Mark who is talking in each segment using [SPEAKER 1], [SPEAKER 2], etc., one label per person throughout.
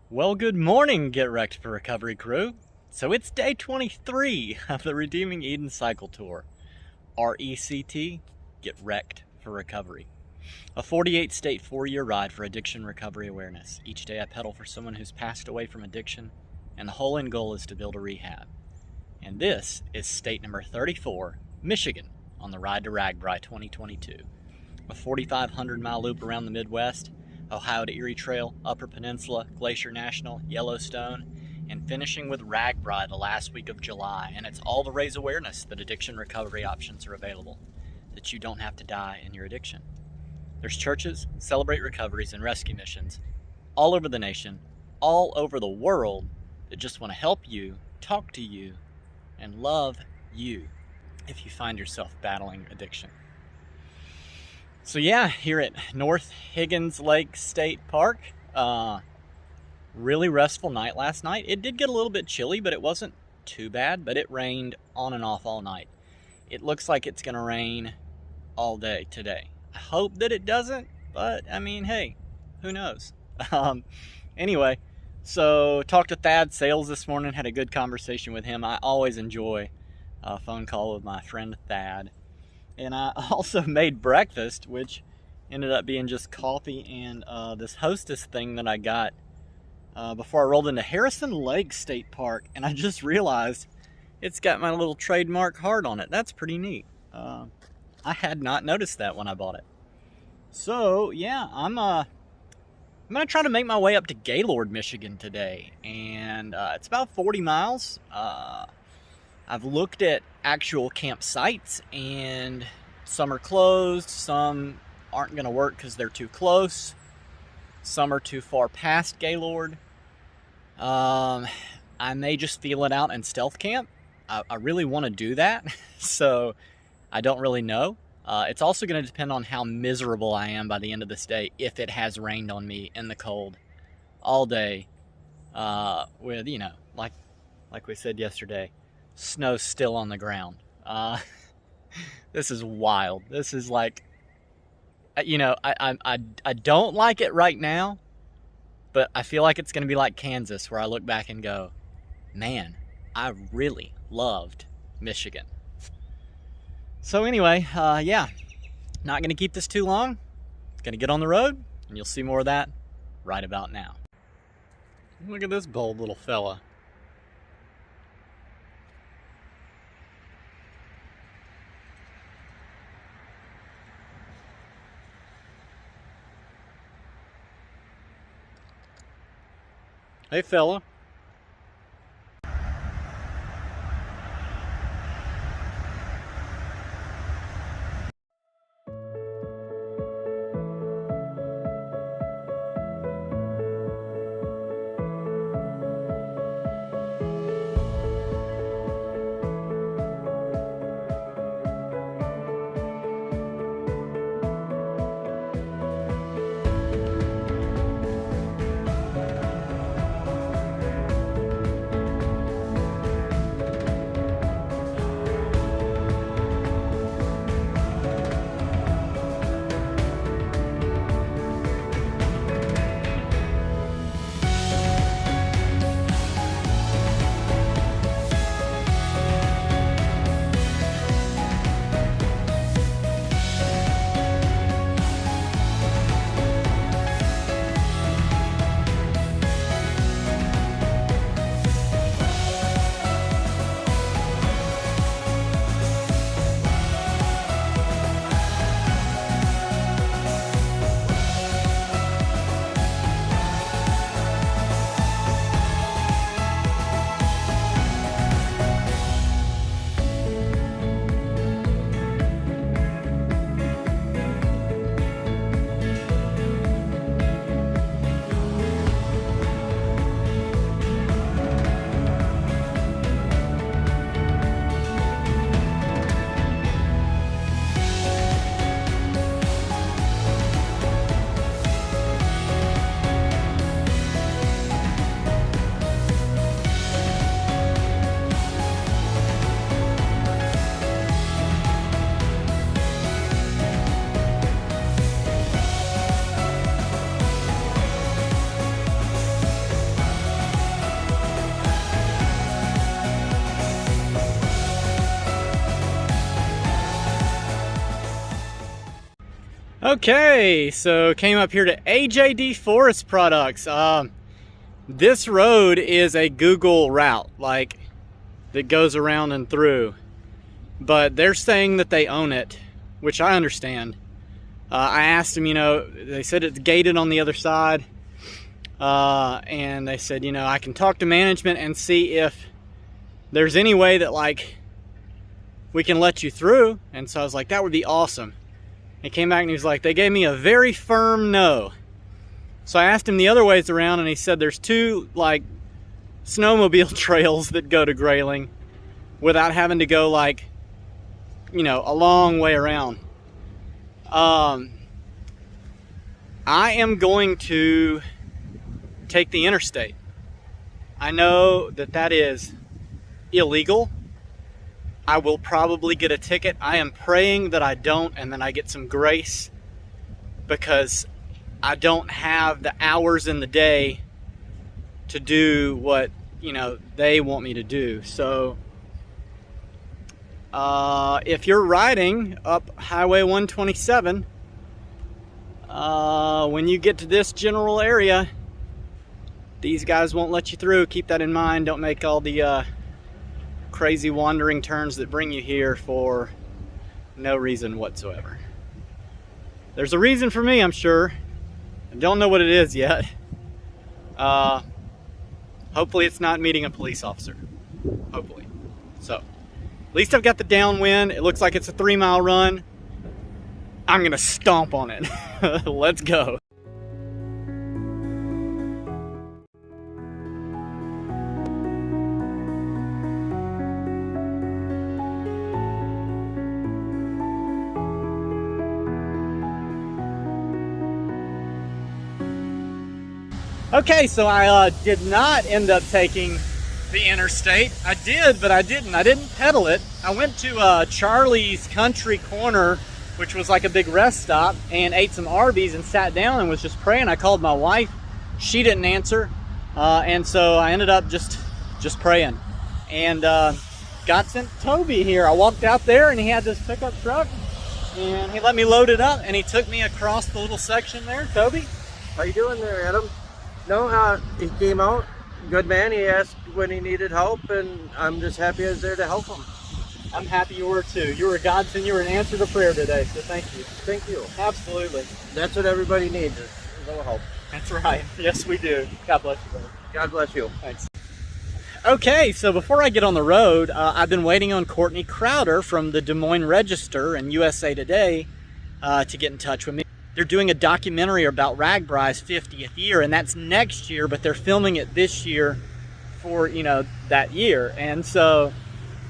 [SPEAKER 1] Well, good morning, Get Wrecked for Recovery crew. So it's day 23 of the Redeeming Eden Cycle Tour. RECT, Get Wrecked for Recovery. A 48-state 4-year ride for addiction recovery awareness. Each day I pedal for someone who's passed away from addiction, and the whole end goal is to build a rehab. And this is state number 34, Michigan, on the Ride to RAGBRAI 2022. A 4,500-mile loop around the Midwest, Ohio to Erie Trail, Upper Peninsula, Glacier National, Yellowstone, and finishing with RAGBRAI the last week of July. And it's all to raise awareness that addiction recovery options are available, that you don't have to die in your addiction. There's churches, celebrate recoveries, and rescue missions all over the nation, all over the world, that just want to help you, talk to you, and love you if you find yourself battling addiction. So yeah, here at North Higgins Lake State Park, really restful night last night. It did get a little bit chilly, but it wasn't too bad, but it rained on and off all night. It looks like it's going to rain all day today. I hope that it doesn't, but I mean, hey, who knows? Anyway, so talked to Thad Sales this morning, had a good conversation with him. I always enjoy a phone call with my friend Thad. And I also made breakfast, which ended up being just coffee and this Hostess thing that I got before I rolled into Harrison Lake State Park. And I just realized it's got my little trademark heart on it. That's pretty neat. I had not noticed that when I bought it. So, yeah, I'm going to try to make my way up to Gaylord, Michigan today. And it's about 40 miles. I've looked at actual campsites, and some are closed, some aren't going to work because they're too close, some are too far past Gaylord. I may just feel it out and stealth camp. I really want to do that, so I don't really know. It's also going to depend on how miserable I am by the end of this day, if it has rained on me in the cold all day, with, you know, like we said yesterday, snow still on the ground. This is wild. This is like, you know, I don't like it right now, but I feel like it's going to be like Kansas, where I look back and go, man, I really loved Michigan. So anyway, yeah, not going to keep this too long. Going to get on the road, and you'll see more of that right about now. Look at this bold little fella. Hey, fella. Okay, so came up here to AJD Forest Products. This road is a Google route, like, that goes around and through. But they're saying that they own it, which I understand. I asked them, you know, they said it's gated on the other side. And they said, you know, I can talk to management and see if there's any way that, like, we can let you through. And so I was like, that would be awesome. He came back and he was like, they gave me a very firm no. So I asked him the other ways around, and he said there's 2, like, snowmobile trails that go to Grayling without having to go, like, you know, a long way around. I am going to take the interstate. I know that that is illegal. I will probably get a ticket. I am praying that I don't, and then I get some grace, because I don't have the hours in the day to do what, you know, they want me to do. So if you're riding up Highway 127, when you get to this general area, these guys won't let you through. Keep that in mind. Don't make all the crazy wandering turns that bring you here for no reason whatsoever. There's a reason for me, I'm sure. I don't know what it is yet. Hopefully it's not meeting a police officer. Hopefully. So, at least I've got the downwind. It looks like it's a 3-mile run. I'm gonna stomp on it. Let's go. Okay, so I did not end up taking the interstate. I did, but I didn't. I didn't pedal it. I went to Charlie's Country Corner, which was like a big rest stop, and ate some Arby's and sat down and was just praying. I called my wife. She didn't answer, and so I ended up just praying. And got sent Toby here. I walked out there, and he had this pickup truck, and he let me load it up, and he took me across the little section there. Toby?
[SPEAKER 2] How you doing there, Adam? No, he came out, good man. He asked when he needed help, and I'm just happy I was there to help him.
[SPEAKER 1] I'm happy you were too. You were a godsend. You were an answer to prayer today, so thank you.
[SPEAKER 2] Thank you.
[SPEAKER 1] Absolutely.
[SPEAKER 2] That's what everybody needs, is a little help.
[SPEAKER 1] That's right. Yes, we do. God bless you, brother.
[SPEAKER 2] God bless you.
[SPEAKER 1] Thanks. Okay, so before I get on the road, I've been waiting on Courtney Crowder from the Des Moines Register and USA Today to get in touch with me. They're doing a documentary about RAGBRAI's 50th year, and that's next year, but they're filming it this year for, you know, that year. And so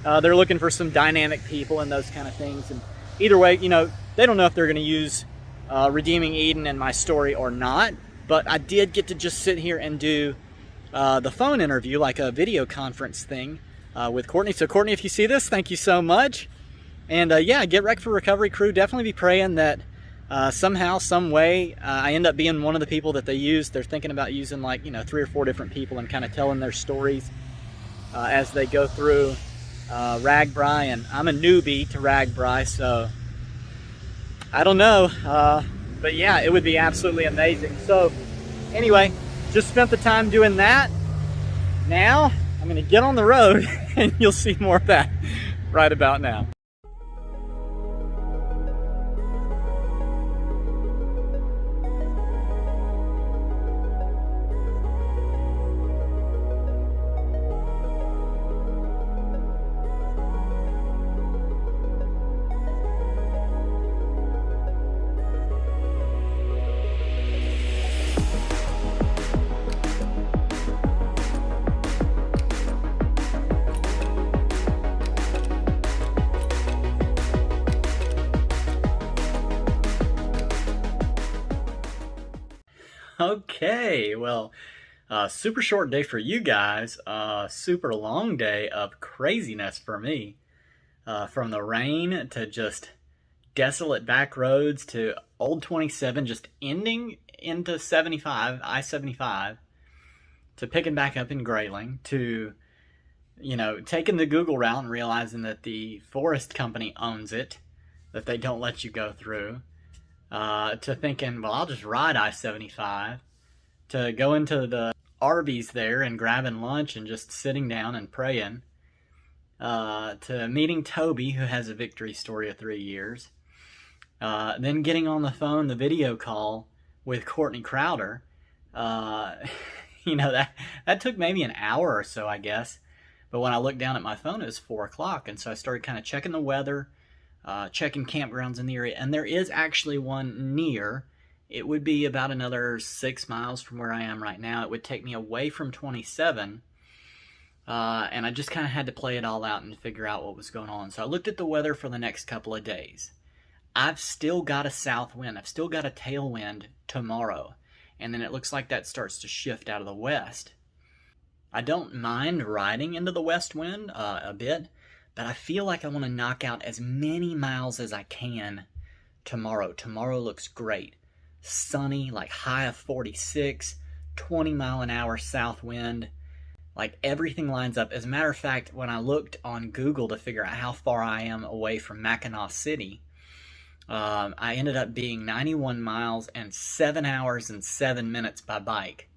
[SPEAKER 1] they're looking for some dynamic people and those kind of things. And either way, you know, they don't know if they're going to use Redeeming Eden and my story or not, but I did get to just sit here and do the phone interview, like a video conference thing with Courtney. So Courtney, if you see this, thank you so much. And yeah, Get Wrecked for Recovery crew, definitely be praying that somehow, some way, I end up being one of the people that they use. They're thinking about using, like, you know, 3 or 4 different people and kind of telling their stories as they go through RAGBRAI. And I'm a newbie to RAGBRAI, so I don't know. But yeah, it would be absolutely amazing. So anyway, just spent the time doing that. Now I'm going to get on the road and you'll see more of that right about now. Okay, well, super short day for you guys, super long day of craziness for me. From the rain to just desolate back roads to Old 27 just ending into 75, I-75, to picking back up in Grayling, to, you know, taking the Google route and realizing that the forest company owns it, that they don't let you go through. to thinking, well, I'll just ride I-75, to go into the Arby's there and grabbing lunch and just sitting down and praying, to meeting Toby, who has a victory story of 3 years, then getting on the phone, the video call with Courtney Crowder. That took maybe an hour or so, I guess. But when I looked down at my phone, it was 4 o'clock, and so I started kind of checking the weather, checking campgrounds in the area, and there is actually one near. It would be about another 6 miles from where I am right now. It would take me away from 27, and I just kind of had to play it all out and figure out what was going on. So I looked at the weather for the next couple of days. I've still got a south wind. I've still got a tailwind tomorrow, and then it looks like that starts to shift out of the west. I don't mind riding into the west wind a bit, but I feel like I want to knock out as many miles as I can tomorrow. Tomorrow looks great. Sunny, like high of 46, 20 mile an hour south wind. Like everything lines up. As a matter of fact, when I looked on Google to figure out how far I am away from Mackinac City, I ended up being 91 miles and 7 hours and 7 minutes by bike.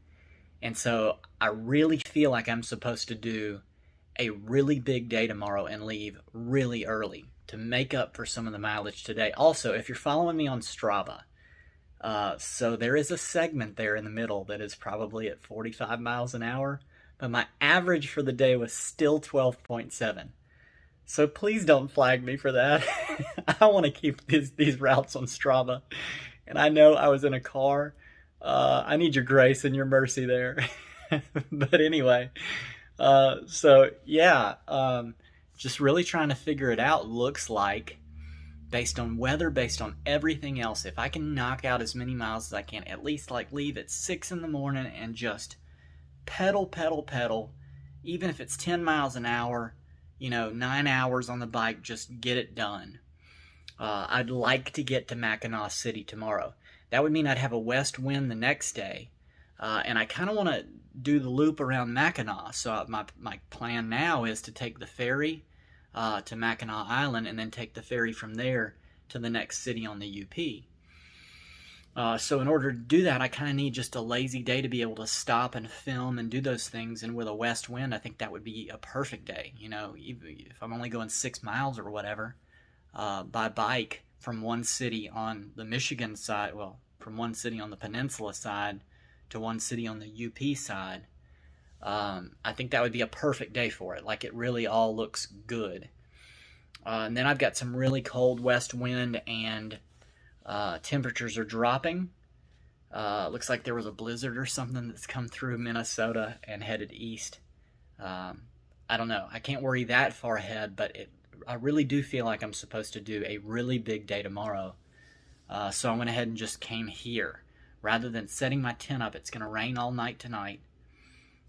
[SPEAKER 1] And so I really feel like I'm supposed to do a really big day tomorrow and leave really early to make up for some of the mileage today. Also, if you're following me on Strava, so there is a segment there in the middle that is probably at 45 miles an hour, but my average for the day was still 12.7. So please don't flag me for that. I want to keep these routes on Strava. And I know I was in a car. I need your grace and your mercy there. But anyway, just really trying to figure it out. Looks like, based on weather, based on everything else, if I can knock out as many miles as I can, at least like leave at 6 in the morning and just pedal, even if it's 10 miles an hour, 9 hours on the bike, just get it done. I'd like to get to Mackinac City tomorrow. That would mean I'd have a west wind the next day, and I kind of want to do the loop around Mackinac. So my plan now is to take the ferry to Mackinac Island and then take the ferry from there to the next city on the UP. So in order to do that, I kind of need just a lazy day to be able to stop and film and do those things. And with a west wind, I think that would be a perfect day. If I'm only going 6 miles or whatever by bike from one city on the Michigan side, from one city on the peninsula side to one city on the UP side, I think that would be a perfect day for it. Like, it really all looks good. And then I've got some really cold west wind, and temperatures are dropping. Looks like there was a blizzard or something that's come through Minnesota and headed east. I don't know. I can't worry that far ahead, but I really do feel like I'm supposed to do a really big day tomorrow. So I went ahead and just came here. Rather than setting my tent up, it's going to rain all night tonight,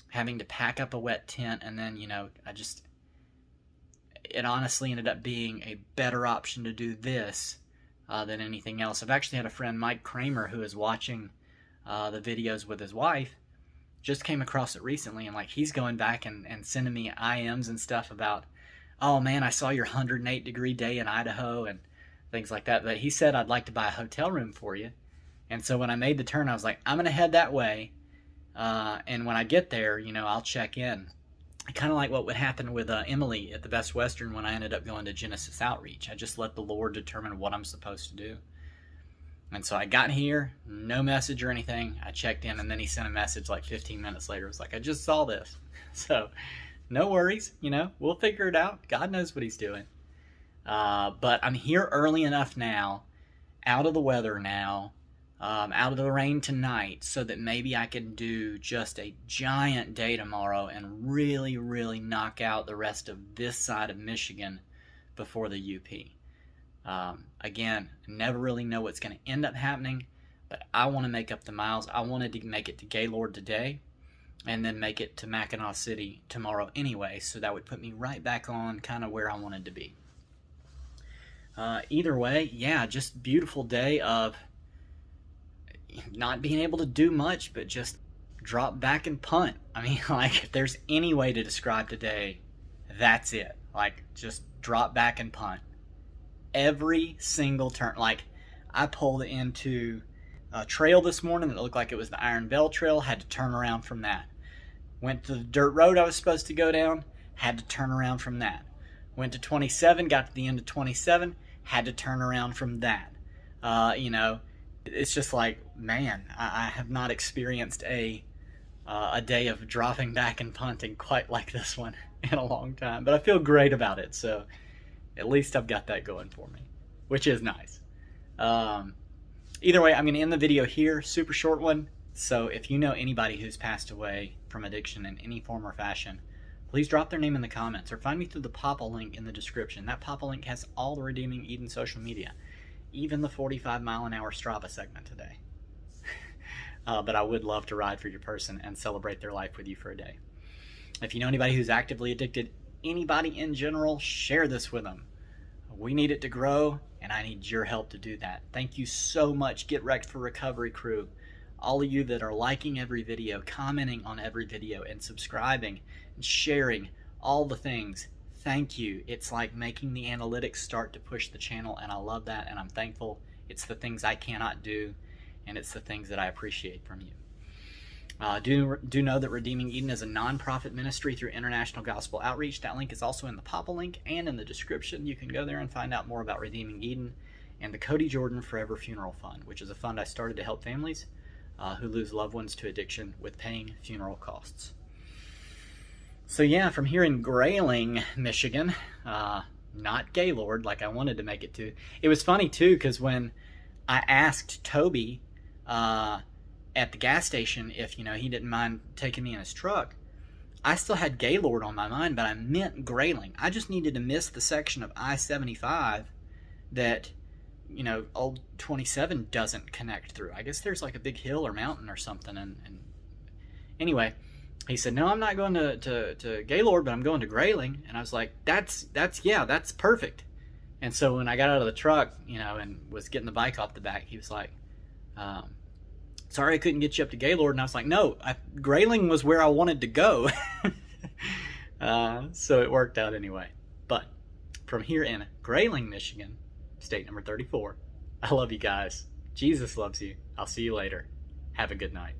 [SPEAKER 1] having to pack up a wet tent, and then, it honestly ended up being a better option to do this than anything else. I've actually had a friend, Mike Kramer, who is watching the videos with his wife, just came across it recently, and he's going back and sending me IMs and stuff about, oh man, I saw your 108 degree day in Idaho and things like that. But he said, I'd like to buy a hotel room for you. And so when I made the turn, I was like, I'm going to head that way. And when I get there, I'll check in. Kind of like what would happen with Emily at the Best Western when I ended up going to Genesis Outreach. I just let the Lord determine what I'm supposed to do. And so I got here, no message or anything. I checked in, and then he sent a message like 15 minutes later. It was like, I just saw this. So no worries, we'll figure it out. God knows what he's doing. But I'm here early enough now, out of the weather now, out of the rain tonight, so that maybe I can do just a giant day tomorrow and really, really knock out the rest of this side of Michigan before the UP. Again, never really know what's going to end up happening, but I want to make up the miles. I wanted to make it to Gaylord today and then make it to Mackinac City tomorrow anyway, so that would put me right back on kind of where I wanted to be. Either way, just beautiful day of not being able to do much, but just drop back and punt. I mean, if there's any way to describe today, that's it. Just drop back and punt. Every single turn. I pulled into a trail this morning that looked like it was the Iron Bell Trail, had to turn around from that. Went to the dirt road I was supposed to go down, had to turn around from that. Went to 27, got to the end of 27, had to turn around from that. You know, it's just like, man, I have not experienced a day of dropping back and punting quite like this one in a long time. But I feel great about it, so at least I've got that going for me, which is nice. Either way, I'm going to end the video here. Super short one. So if you know anybody who's passed away from addiction in any form or fashion, please drop their name in the comments or find me through the Papa link in the description. That Papa link has all the Redeeming Eden social media, even the 45-mile-an-hour Strava segment today. But I would love to ride for your person and celebrate their life with you for a day. If you know anybody who's actively addicted, anybody in general, share this with them. We need it to grow, and I need your help to do that. Thank you so much, Get Wrecked for Recovery crew. All of you that are liking every video, commenting on every video, and subscribing and sharing all the things. Thank you. It's like making the analytics start to push the channel, and I love that, and I'm thankful. It's the things I cannot do, and it's the things that I appreciate from you. Do know that Redeeming Eden is a non-profit ministry through International Gospel Outreach. That link is also in the Papa link and in the description. You can go there and find out more about Redeeming Eden and the Cody Jordan Forever Funeral Fund, which is a fund I started to help families who lose loved ones to addiction with paying funeral costs. So yeah, from here in Grayling, Michigan, not Gaylord like I wanted to make it to. It was funny too, because when I asked Toby at the gas station if, he didn't mind taking me in his truck, I still had Gaylord on my mind, but I meant Grayling. I just needed to miss the section of I-75 that, old 27 doesn't connect through. I guess there's like a big hill or mountain or something. And anyway, he said, no, I'm not going to Gaylord, but I'm going to Grayling. And I was like, that's perfect. And so when I got out of the truck, and was getting the bike off the back, he was like, sorry I couldn't get you up to Gaylord. And I was like, no, Grayling was where I wanted to go. So it worked out anyway. But from here in Grayling, Michigan, state number 34, I love you guys. Jesus loves you. I'll see you later. Have a good night.